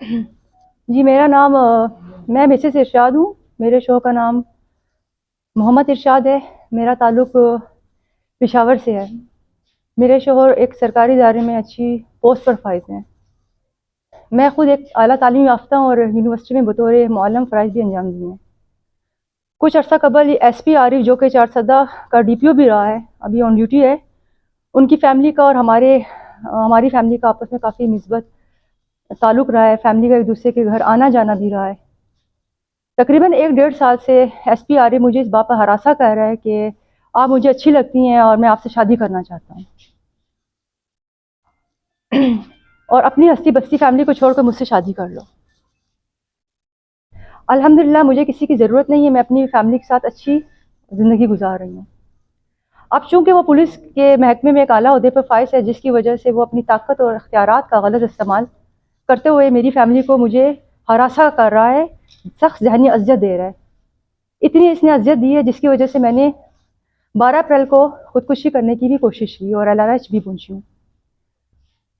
जी, मेरा नाम मैं मिसेस इरशाद हूँ। मेरे शोहर का नाम मोहम्मद इरशाद है। मेरा ताल्लुक़ पेशावर से है। मेरे शोहर एक सरकारी इदारे में अच्छी पोस्ट पर फाइज़ हैं। मैं खुद एक आला तालीम याफ़्ता हूँ और यूनिवर्सिटी में बतौर मुअल्लिम फ़राइज़ भी अंजाम दिए हैं। कुछ अर्सा कबल एसपी आरिफ, जो कि चारसदा का डीपीओ भी रहा है, अभी ऑन ड्यूटी है, उनकी फ़ैमिली का और हमारी फ़ैमिली का आपस में काफ़ी मिस्बत ताल्लुक़ रहा है। फ़ैमिली का एक दूसरे के घर आना जाना भी रहा है। तकरीबन 1 डेढ़ साल से एसपी आरिफ मुझे इस बात पर हरासा कर रहा है कि आप मुझे अच्छी लगती हैं और मैं आपसे शादी करना चाहता हूँ और अपनी हस्ती बस्ती फ़ैमिली को छोड़कर मुझसे शादी कर लो। अल्हम्दुलिल्लाह मुझे किसी की ज़रूरत नहीं है, मैं अपनी फ़ैमिली के साथ अच्छी ज़िंदगी गुजार रही हूँ। अब चूँकि वो पुलिस के महकमे में एक आला ओहदे पर फ़ाइज़ है, जिसकी वजह से वो अपनी ताकत और इख्तियारात का गलत इस्तेमाल करते हुए मेरी फ़ैमिली को मुझे हरासा कर रहा है, सख्त ज़हनी अज़ियत दे रहा है। इतनी इसने अज़ियत दी है जिसकी वजह से मैंने 12 अप्रैल को खुदकुशी करने की भी कोशिश की और एलआरएच भी पहुंची हूँ।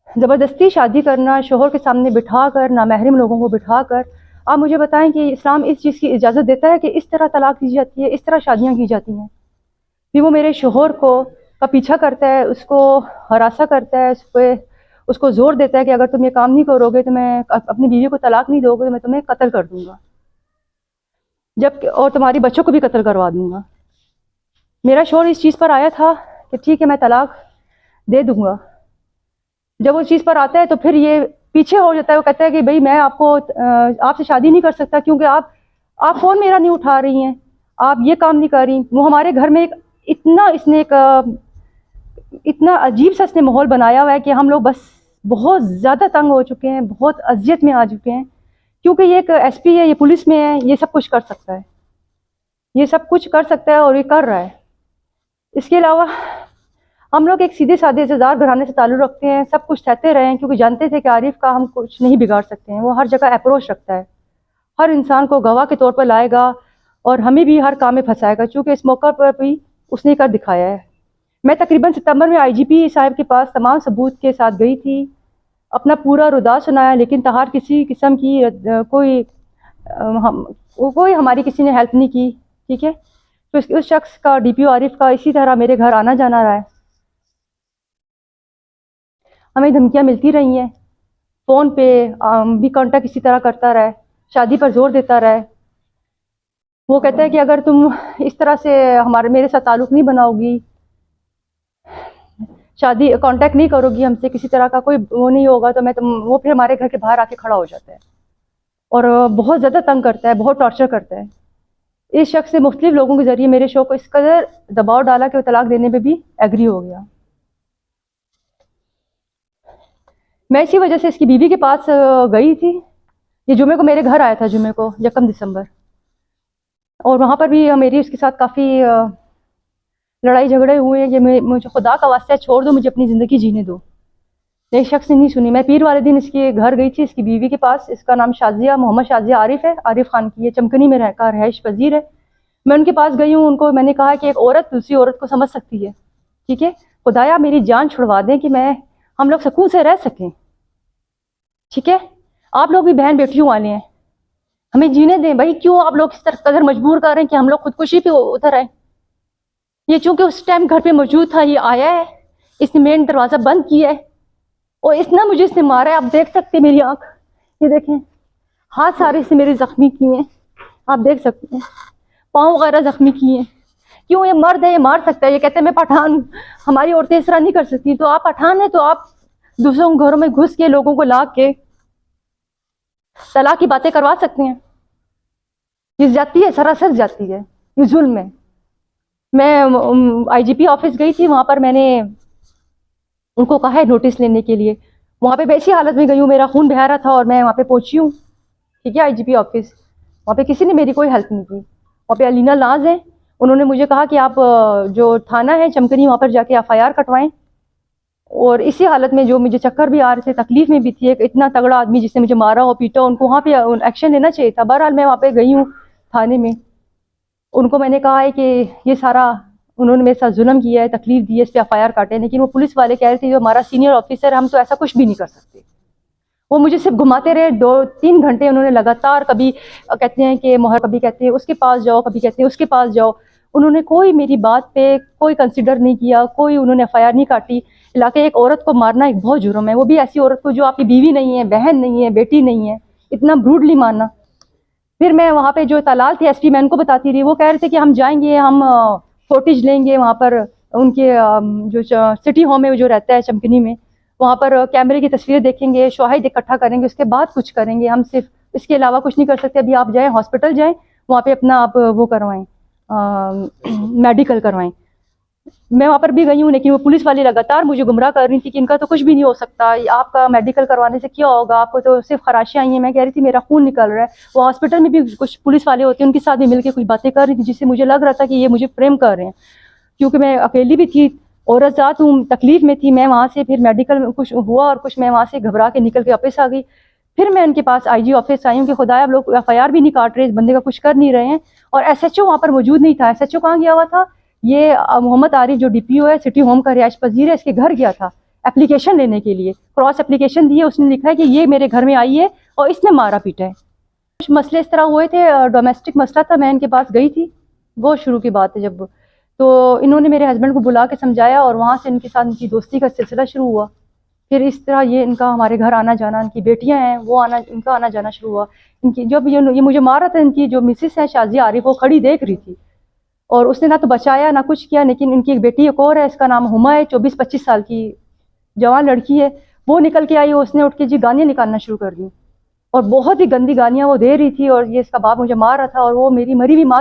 ज़बरदस्ती शादी करना, शोहर के सामने बिठाकर, नामहरम लोगों को बिठाकर, आप मुझे बताएं कि इस्लाम इस चीज़ की इजाज़त देता है कि इस तरह तलाक दी जाती है, इस तरह शादियाँ की जाती हैं। फिर वो मेरे शोहर का पीछा करता है, उसको हरासा करता है, उसको ज़ोर देता है कि अगर तुम ये काम नहीं करोगे तो मैं अपनी बीवी को तलाक नहीं दोगे तो मैं तुम्हें कत्ल कर दूँगा, और तुम्हारी बच्चों को भी कत्ल करवा दूँगा। मेरा शोहर इस चीज़ पर आया था कि ठीक है मैं तलाक दे दूँगा। जब वो चीज़ पर आता है तो फिर ये पीछे हो जाता है। वो कहता है कि भाई मैं आपसे शादी नहीं कर सकता क्योंकि आप फ़ोन मेरा नहीं उठा रही हैं, आप ये काम नहीं कर रही। वो हमारे घर में इतना अजीब सा इसने माहौल बनाया हुआ है कि हम लोग बस बहुत ज़्यादा तंग हो चुके हैं, बहुत अज़ियत में आ चुके हैं, क्योंकि ये एक एसपी है, ये पुलिस में है, ये सब कुछ कर सकता है, ये सब कुछ कर सकता है और ये कर रहा है। इसके अलावा हम लोग एक सीधे साधे इज़्ज़तदार घराने से ताल्लुक़ रखते हैं, सब कुछ सहते रहे हैं क्योंकि जानते थे कि आरिफ का हम कुछ नहीं बिगाड़ सकते हैं। वो हर जगह अप्रोच रखता है, हर इंसान को गवाह के तौर पर लाएगा और हमें भी हर काम में फंसाएगा, चूँकि इस मौके पर भी उसने कर दिखाया है। मैं तकरीबन सितंबर में आईजीपी साहब के पास तमाम सबूत के साथ गई थी, अपना पूरा रुदा सुनाया, लेकिन तहार किसी किस्म की कोई हमारी किसी ने हेल्प नहीं की। ठीक है, तो उस शख्स का, डीपीओ आरिफ का, इसी तरह मेरे घर आना जाना रहा है। हमें धमकियाँ मिलती रही हैं, फ़ोन पे भी कांटेक्ट इसी तरह करता रहा है, शादी पर ज़ोर देता रहा है। वो कहता है कि अगर तुम इस तरह से मेरे साथ ताल्लुक़ नहीं बनाओगी, शादी कांटेक्ट नहीं करोगी हमसे, किसी तरह का कोई वो नहीं होगा तो वो फिर हमारे घर के बाहर आके खड़ा हो जाता है और बहुत ज़्यादा तंग करता है, बहुत टॉर्चर करता है। इस शख्स से मुख्तलिफ लोगों के ज़रिए मेरे शौहर को इस कदर दबाव डाला कि वो तलाक देने पे भी एग्री हो गया। मैं इसी वजह से इसकी बीवी के पास गई थी। ये जुमे को मेरे घर आया था, जुमे को 1 दिसंबर, और वहाँ पर भी मेरी उसके साथ काफ़ी लड़ाई झगड़े हुए हैं कि मुझे खुदा का वास्ता छोड़ दो, मुझे अपनी ज़िंदगी जीने दो। एक शख्स ने नहीं सुनी। मैं पीर वाले दिन इसके घर गई थी, इसकी बीवी के पास। इसका नाम शाजिया, मोहम्मद शाजिया आरिफ है, आरिफ खान की है, चमकनी में रहकर रहायश पजीर है। मैं उनके पास गई हूँ, उनको मैंने कहा कि एक औरत दूसरी औरत को समझ सकती है, ठीक है, खुदाया मेरी जान छुड़वा दें कि हम लोग सुकून से रह सकें। ठीक है, आप लोग भी बहन बेटियों वाले हैं, हमें जीने दें भाई। क्यों आप लोग इस तरह कदर मजबूर कर रहे हैं कि हम लोग खुदकुशी पे उतर आए? ये चूंकि उस टाइम घर पे मौजूद था, ये आया है, इसने मेन दरवाज़ा बंद किया है और इसने मारा है। आप देख सकते हैं मेरी आँख, ये देखें, हाथ सारे से मेरे ज़ख्मी किए हैं, आप देख सकते हैं, पाँव वगैरह ज़ख्मी किए हैं। क्यों? ये मर्द है, ये मार सकता है। ये कहते हैं मैं पठान हूँ, हमारी औरतें इस तरह नहीं कर सकती। तो आप पठान हैं तो आप दूसरों के घरों में घुस के लोगों को ला के तलाक की बातें करवा सकते हैं। ये जाती है, सरासर जाती है, ये जुल्म है। मैं आईजीपी ऑफिस गई थी, वहाँ पर मैंने उनको कहा है नोटिस लेने के लिए। वहाँ पे वैसी हालत में गई हूँ, मेरा खून बह रहा था और मैं वहाँ पे पहुँची हूँ। ठीक है, आईजीपी ऑफिस, वहाँ पे किसी ने मेरी कोई हेल्प नहीं की। वहाँ पे अलीना नाज है, उन्होंने मुझे कहा कि आप जो थाना है चमकनी, वहाँ पर जाके एफआईआर कटवाएं। और इसी हालत में जो मुझे चक्कर भी आ रहे थे, तकलीफ में भी थी, एक इतना तगड़ा आदमी जिसने मुझे मारा हो, पीटा, उनको वहाँ पे एक्शन लेना चाहिए था। बहरहाल मैं वहाँ पे गई हूँ थाने में, उनको मैंने कहा है कि ये सारा उन्होंने मेरे साथ जुल्म किया है, तकलीफ दी है, इस पर एफआईआर काटे। लेकिन वो पुलिस वाले कह रहे थे जो हमारा सीनियर ऑफिसर, हम तो ऐसा कुछ भी नहीं कर सकते, वो मुझे सिर्फ घुमाते रहे 2-3 घंटे उन्होंने लगातार। कभी कहते हैं कि मोहर, कभी कहते हैं उसके पास जाओ, कभी कहते हैं उसके पास जाओ। उन्होंने कोई मेरी बात पे कोई कंसिडर नहीं किया, कोई उन्होंने एफआईआर नहीं काटी। इलाके एक औरत को मारना एक बहुत जुर्म है, वो भी ऐसी औरत को जो आपकी बीवी नहीं है, बहन नहीं है, बेटी नहीं है, इतना ब्रूडली मारना। फिर मैं वहाँ पे जो तलाल थे एसपी, मैं उनको बताती रही, वो कह रहे थे कि हम जाएंगे, हम फुटेज लेंगे वहाँ पर उनके जो सिटी होम में जो रहता है चमकनी में, वहाँ पर कैमरे की तस्वीरें देखेंगे, शवाहिद इकट्ठा करेंगे, उसके बाद कुछ करेंगे। हम सिर्फ इसके अलावा कुछ नहीं कर सकते। अभी आप जाएं हॉस्पिटल जाएं, वहाँ पे अपना आप वो करवाएं, मेडिकल करवाएं। मैं वहाँ पर भी गई हूँ, लेकिन वो पुलिस वाली लगातार मुझे गुमराह कर रही थी कि इनका तो कुछ भी नहीं हो सकता, आपका मेडिकल करवाने से क्या होगा, आपको तो सिर्फ खराशियाँ आई हैं। मैं कह रही थी मेरा खून निकल रहा है। वो हॉस्पिटल में भी कुछ पुलिस वाले होते हैं, उनके साथ भी मिलकर कुछ बातें कर रही थी, जिससे मुझे लग रहा था कि ये मुझे प्रेम कर रहे हैं, क्योंकि मैं अकेली भी थी, औरत ज़ात हूँ, तकलीफ में थी। मैं वहाँ से फिर मेडिकल में कुछ हुआ और कुछ मैं वहाँ से घबरा के निकल के वापस आ गई। फिर मैं उनके पास आईजी ऑफिस आई हूँ कि खुदाया, आप लोग एफआईआर भी नहीं काट रहे, इस बंदे का कुछ कर नहीं रहे हैं। और एसएचओ वहाँ पर मौजूद नहीं था। एसएचओ कहाँ गया हुआ था? ये मोहम्मद आरिफ जो डीपीओ है, सिटी होम का रिहायश पजीर है, इसके घर गया था एप्लीकेशन लेने के लिए। क्रॉस एप्लीकेशन दी है, उसने लिखा है कि ये मेरे घर में आई है और इसने मारा पीटा है। कुछ मसले इस तरह हुए थे, डोमेस्टिक मसला था, मैं इनके पास गई थी, बहुत शुरू की बात है जब। तो इन्होंने मेरे हस्बैंड को बुला के समझाया और वहाँ से इनके साथ इनकी दोस्ती का सिलसिला शुरू हुआ। फिर इस तरह ये इनका हमारे घर आना जाना, इनकी बेटियां हैं वो इनका आना जाना शुरू हुआ। इनकी जब ये मुझे मारा था, इनकी जो मिसेस है शाजिया आरिफ, वो खड़ी देख रही थी और उसने ना तो बचाया ना कुछ किया। लेकिन इनकी एक बेटी एक और है, इसका नाम हुमा है, 24-25 साल की जवान लड़की है। वो निकल के आई, उसने उठ के जी गालियाँ निकालना शुरू कर दी और बहुत ही गंदी गालियाँ वो दे रही थी। और ये इसका बाप मुझे मार रहा था और वो मेरी मरी हुई माँ